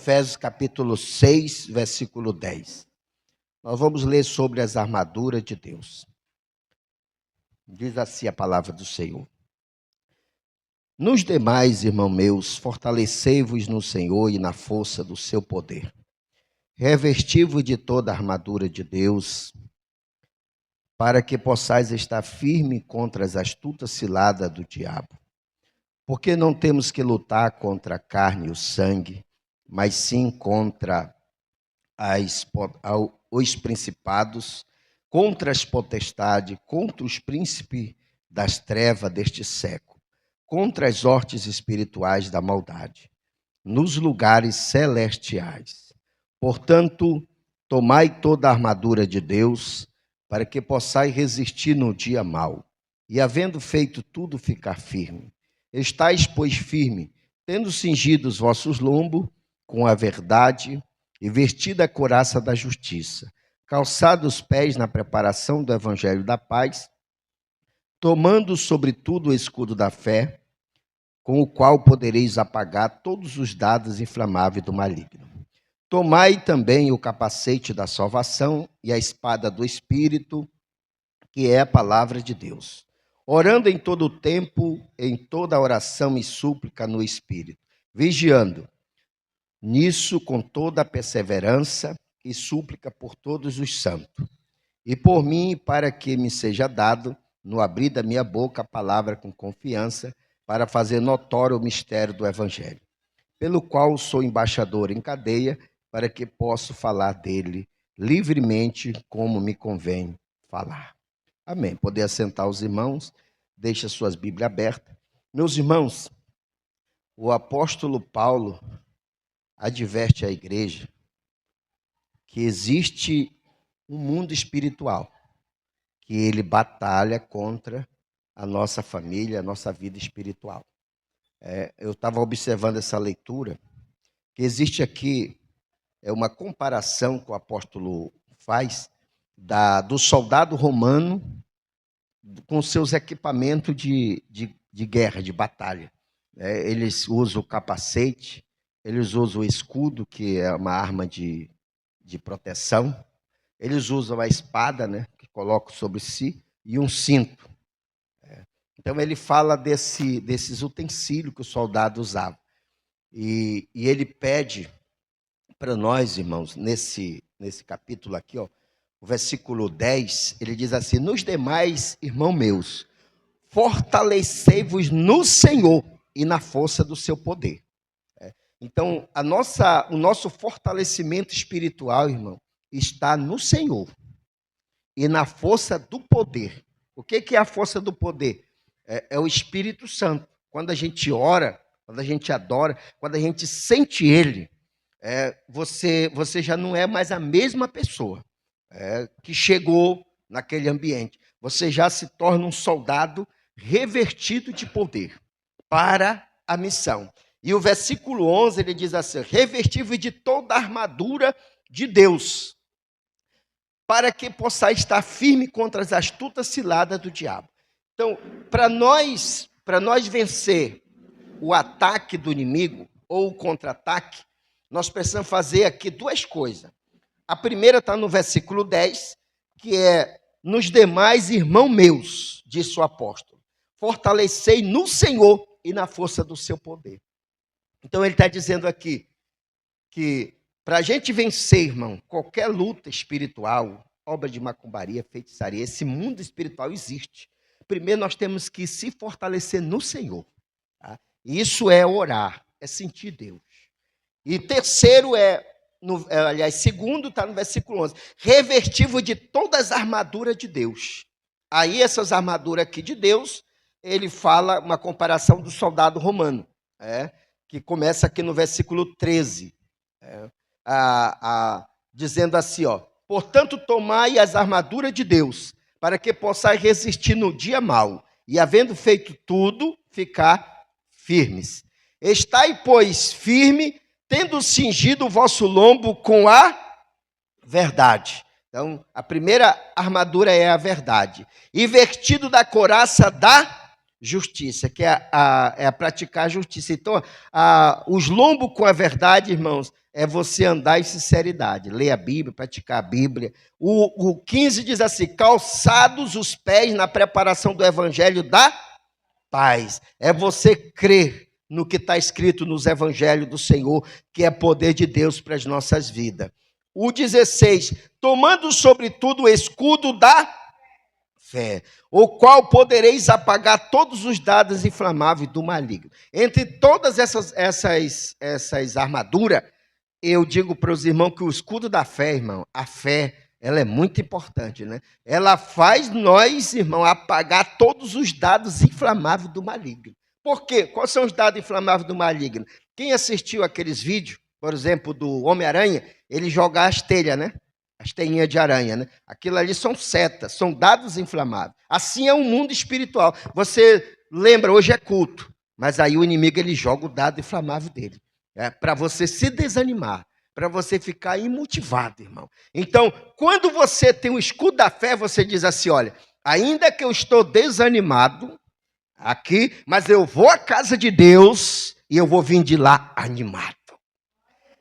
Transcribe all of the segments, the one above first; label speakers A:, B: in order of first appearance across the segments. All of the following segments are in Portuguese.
A: Efésios capítulo 6, versículo 10. Nós vamos ler sobre as armaduras de Deus. Diz assim a palavra do Senhor. Nos demais, irmãos meus, fortalecei-vos no Senhor e na força do seu poder. Revesti-vos de toda a armadura de Deus, para que possais estar firme contra as astutas ciladas do diabo. Porque não temos que lutar contra a carne e o sangue, mas sim contra os principados, contra as potestades, contra os príncipes das trevas deste século, contra as hortes espirituais da maldade, nos lugares celestiais. Portanto, tomai toda a armadura de Deus, para que possais resistir no dia mau, e havendo feito tudo, ficar firme. Estais, pois, firme, tendo cingido os vossos lombos com a verdade, e vestida a couraça da justiça, calçados os pés na preparação do evangelho da paz, tomando sobretudo o escudo da fé, com o qual podereis apagar todos os dardos inflamáveis do maligno. Tomai também o capacete da salvação e a espada do Espírito, que é a palavra de Deus, orando em todo o tempo, em toda oração e súplica no Espírito, vigiando nisso com toda a perseverança e súplica por todos os santos, e por mim, para que me seja dado, no abrir da minha boca, a palavra com confiança, para fazer notório o mistério do Evangelho, pelo qual sou embaixador em cadeia, para que possa falar dele livremente, como me convém falar. Amém. Poder assentar os irmãos, deixa suas Bíblias abertas. Meus irmãos, o apóstolo Paulo adverte à igreja que existe um mundo espiritual, que ele batalha contra a nossa família, a nossa vida espiritual. Eu estava observando essa leitura, que existe aqui uma comparação que o apóstolo faz do soldado romano com seus equipamentos de guerra, de batalha. Eles usam o capacete, eles usam o escudo, que é uma arma de proteção. Eles usam a espada, que colocam sobre si, e um cinto. Então, ele fala desses utensílios que o soldado usava. E ele pede para nós, irmãos, nesse capítulo aqui, o versículo 10, ele diz assim: nos demais, irmãos meus, fortalecei-vos no Senhor e na força do seu poder. Então, o nosso fortalecimento espiritual, irmão, está no Senhor e na força do poder. O que é a força do poder? É o Espírito Santo. Quando a gente ora, quando a gente adora, quando a gente sente Ele, você já não é mais a mesma pessoa que chegou naquele ambiente. Você já se torna um soldado revertido de poder para a missão. E o versículo 11, ele diz assim: revesti-vos de toda a armadura de Deus, para que possais estar firme contra as astutas ciladas do diabo. Então, para nós vencer o ataque do inimigo, ou o contra-ataque, nós precisamos fazer aqui duas coisas. A primeira está no versículo 10, que é: nos demais, irmãos meus, disse o apóstolo, fortalecei no Senhor e na força do seu poder. Então, ele está dizendo aqui que para a gente vencer, irmão, qualquer luta espiritual, obra de macumbaria, feitiçaria, esse mundo espiritual existe. Primeiro, nós temos que se fortalecer no Senhor. Tá? Isso é orar, é sentir Deus. E terceiro segundo está no versículo 11, revesti-vos de todas as armaduras de Deus. Aí essas armaduras aqui de Deus, ele fala uma comparação do soldado romano, que começa aqui no versículo 13, dizendo assim, portanto, tomai as armaduras de Deus, para que possais resistir no dia mau, e havendo feito tudo, ficar firmes. Estai, pois, firme, tendo cingido o vosso lombo com a verdade. Então, a primeira armadura é a verdade. E vestido da couraça da justiça, que é praticar a justiça. Então, os lombos com a verdade, irmãos, é você andar em sinceridade, ler a Bíblia, praticar a Bíblia. O 15 diz assim: calçados os pés na preparação do evangelho da paz. É você crer no que está escrito nos evangelhos do Senhor, que é poder de Deus para as nossas vidas. O 16, tomando sobretudo o escudo da fé, o qual podereis apagar todos os dados inflamáveis do maligno. Entre todas essas armaduras, eu digo para os irmãos que o escudo da fé, irmão, a fé, ela é muito importante, né? Ela faz nós, irmão, apagar todos os dados inflamáveis do maligno. Por quê? Quais são os dados inflamáveis do maligno? Quem assistiu aqueles vídeos, por exemplo, do Homem-Aranha, ele joga as telhas, né? As teinhas de aranha, né? Aquilo ali são setas, são dados inflamáveis. Assim é o mundo espiritual. Você lembra, hoje é culto, mas aí o inimigo ele joga o dado inflamável dele. Para você se desanimar, para você ficar imotivado, irmão. Então, quando você tem o escudo da fé, você diz assim: olha, ainda que eu estou desanimado aqui, mas eu vou à casa de Deus e eu vou vir de lá animado.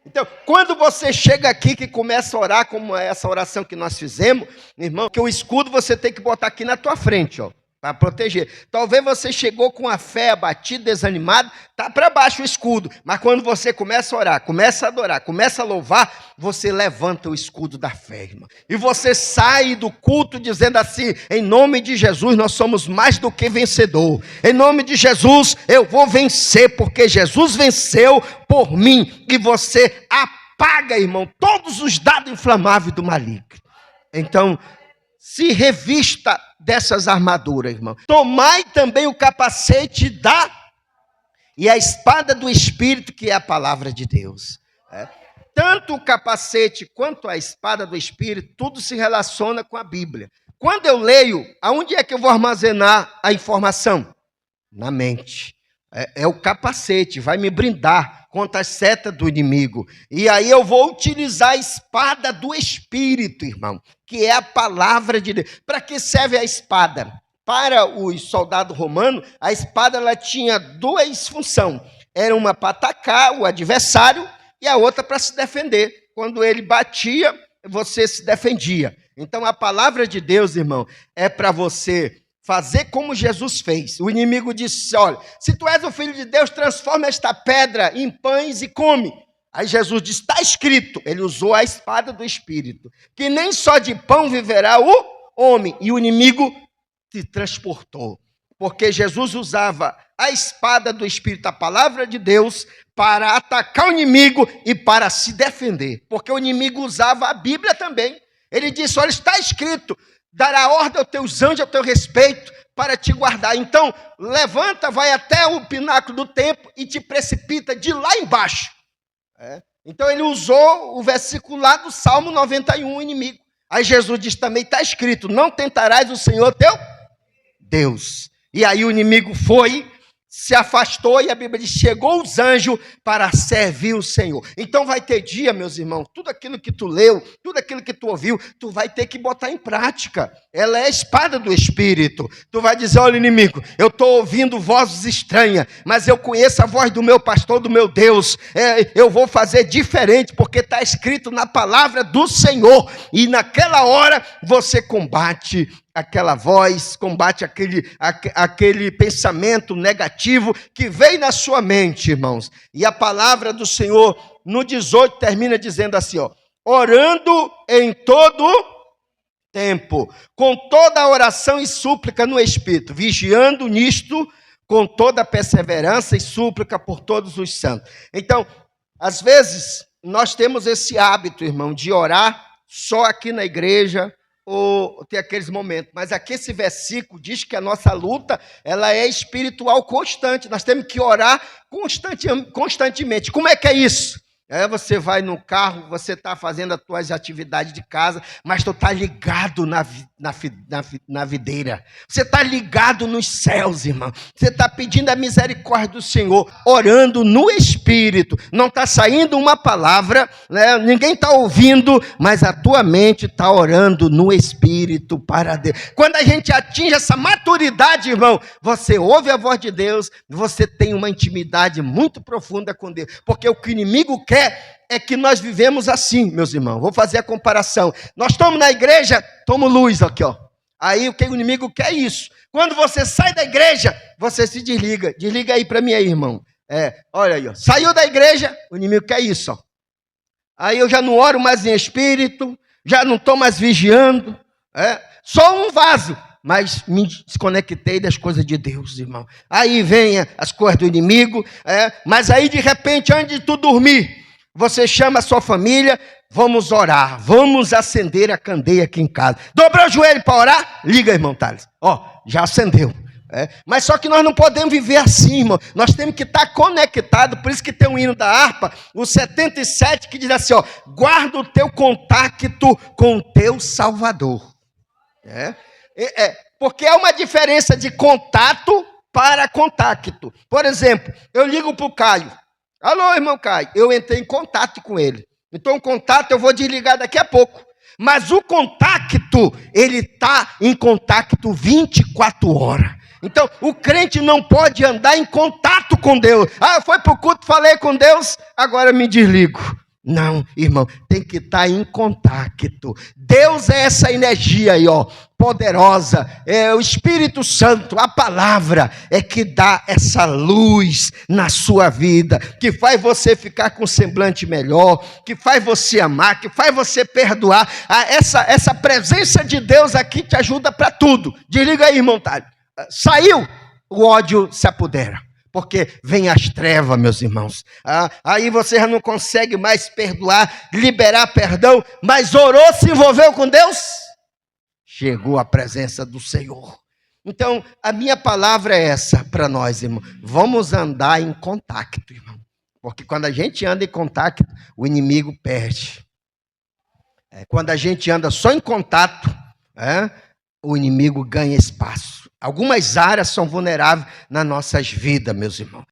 A: Então, quando você chega aqui que começa a orar, como essa oração que nós fizemos, irmão, que o escudo você tem que botar aqui na tua frente, ó, para proteger. Talvez você chegou com a fé abatida, desanimado, está para baixo o escudo. Mas quando você começa a orar, começa a adorar, começa a louvar, você levanta o escudo da fé, irmão. E você sai do culto dizendo assim: em nome de Jesus nós somos mais do que vencedor. Em nome de Jesus eu vou vencer, porque Jesus venceu por mim. E você apaga, irmão, todos os dados inflamáveis do maligno. Então, se revista dessas armaduras, irmão. Tomai também o capacete e a espada do Espírito, que é a palavra de Deus. Tanto o capacete quanto a espada do Espírito, tudo se relaciona com a Bíblia. Quando eu leio, aonde é que eu vou armazenar a informação? Na mente. É o capacete, vai me brindar contra as setas do inimigo. E aí eu vou utilizar a espada do Espírito, irmão, que é a palavra de Deus. Para que serve a espada? Para os soldados romanos, a espada ela tinha duas funções. Era uma para atacar o adversário e a outra para se defender. Quando ele batia, você se defendia. Então a palavra de Deus, irmão, é para você fazer como Jesus fez. O inimigo disse: olha, se tu és o Filho de Deus, transforma esta pedra em pães e come. Aí Jesus disse: está escrito. Ele usou a espada do Espírito, que nem só de pão viverá o homem. E o inimigo se transportou, porque Jesus usava a espada do Espírito, a palavra de Deus, para atacar o inimigo e para se defender. Porque o inimigo usava a Bíblia também. Ele disse: olha, está escrito, dará ordem aos teus anjos a teu respeito para te guardar. Então, levanta, vai até o pináculo do templo e te precipita de lá embaixo. Então, ele usou o versículo lá do Salmo 91, o inimigo. Aí Jesus diz também, está escrito, não tentarás o Senhor teu Deus. E aí o inimigo foi, se afastou e a Bíblia diz, chegou os anjos para servir o Senhor. Então vai ter dia, meus irmãos, tudo aquilo que tu leu, tudo aquilo que tu ouviu, tu vai ter que botar em prática. Ela é a espada do Espírito. Tu vai dizer, olha inimigo, eu estou ouvindo vozes estranhas, mas eu conheço a voz do meu pastor, do meu Deus. Eu vou fazer diferente, porque está escrito na palavra do Senhor. E naquela hora você combate aquela voz, combate aquele pensamento negativo que vem na sua mente, irmãos. E a palavra do Senhor, no 18, termina dizendo assim, ó, orando em todo tempo, com toda oração e súplica no Espírito, vigiando nisto com toda perseverança e súplica por todos os santos. Então, às vezes, nós temos esse hábito, irmão, de orar só aqui na igreja, ou ter aqueles momentos, mas aqui esse versículo diz que a nossa luta, ela é espiritual constante, nós temos que orar constantemente. Como é que é isso? Você vai no carro, você está fazendo as tuas atividades de casa, mas tu está ligado na videira. Você está ligado nos céus, irmão. Você está pedindo a misericórdia do Senhor, orando no Espírito. Não está saindo uma palavra, né? Ninguém está ouvindo, mas a tua mente está orando no Espírito para Deus. Quando a gente atinge essa maturidade, irmão, você ouve a voz de Deus, você tem uma intimidade muito profunda com Deus. Porque o que o inimigo quer é que nós vivemos assim, meus irmãos. Vou fazer a comparação. Nós estamos na igreja, tomo luz aqui, ó. Aí o que o inimigo quer é isso. Quando você sai da igreja, você se desliga. Desliga aí para mim aí, irmão. Olha aí, ó. Saiu da igreja, o inimigo quer isso, ó. Aí eu já não oro mais em espírito, já não estou mais vigiando. Só um vaso, mas me desconectei das coisas de Deus, irmão. Aí vem as coisas do inimigo, mas aí de repente, antes de tu dormir, você chama a sua família, vamos orar, vamos acender a candeia aqui em casa. Dobrou o joelho para orar? Liga, irmão Thales. Já acendeu. Mas só que nós não podemos viver assim, irmão. Nós temos que estar conectados. Por isso que tem um hino da harpa, o 77, que diz assim, guarda o teu contacto com o teu Salvador. Porque é uma diferença de contato para contacto. Por exemplo, eu ligo para o Caio. Alô, irmão Caio. Eu entrei em contato com ele. Então, o contato eu vou desligar daqui a pouco. Mas o contacto, ele está em contato 24 horas. Então, o crente não pode andar em contato com Deus. Foi para o culto, falei com Deus, agora me desligo. Não, irmão, tem que estar em contacto. Deus é essa energia aí, poderosa. É o Espírito Santo, a palavra é que dá essa luz na sua vida, que faz você ficar com um semblante melhor, que faz você amar, que faz você perdoar. Essa presença de Deus aqui te ajuda para tudo. Desliga aí, irmão Tálio. Saiu, o ódio se apodera. Porque vem as trevas, meus irmãos. Aí você já não consegue mais perdoar, liberar perdão, mas orou, se envolveu com Deus, chegou a presença do Senhor. Então, a minha palavra é essa para nós, irmão. Vamos andar em contato, irmão. Porque quando a gente anda em contato, o inimigo perde. Quando a gente anda só em contato, o inimigo ganha espaço. Algumas áreas são vulneráveis nas nossas vidas, meus irmãos.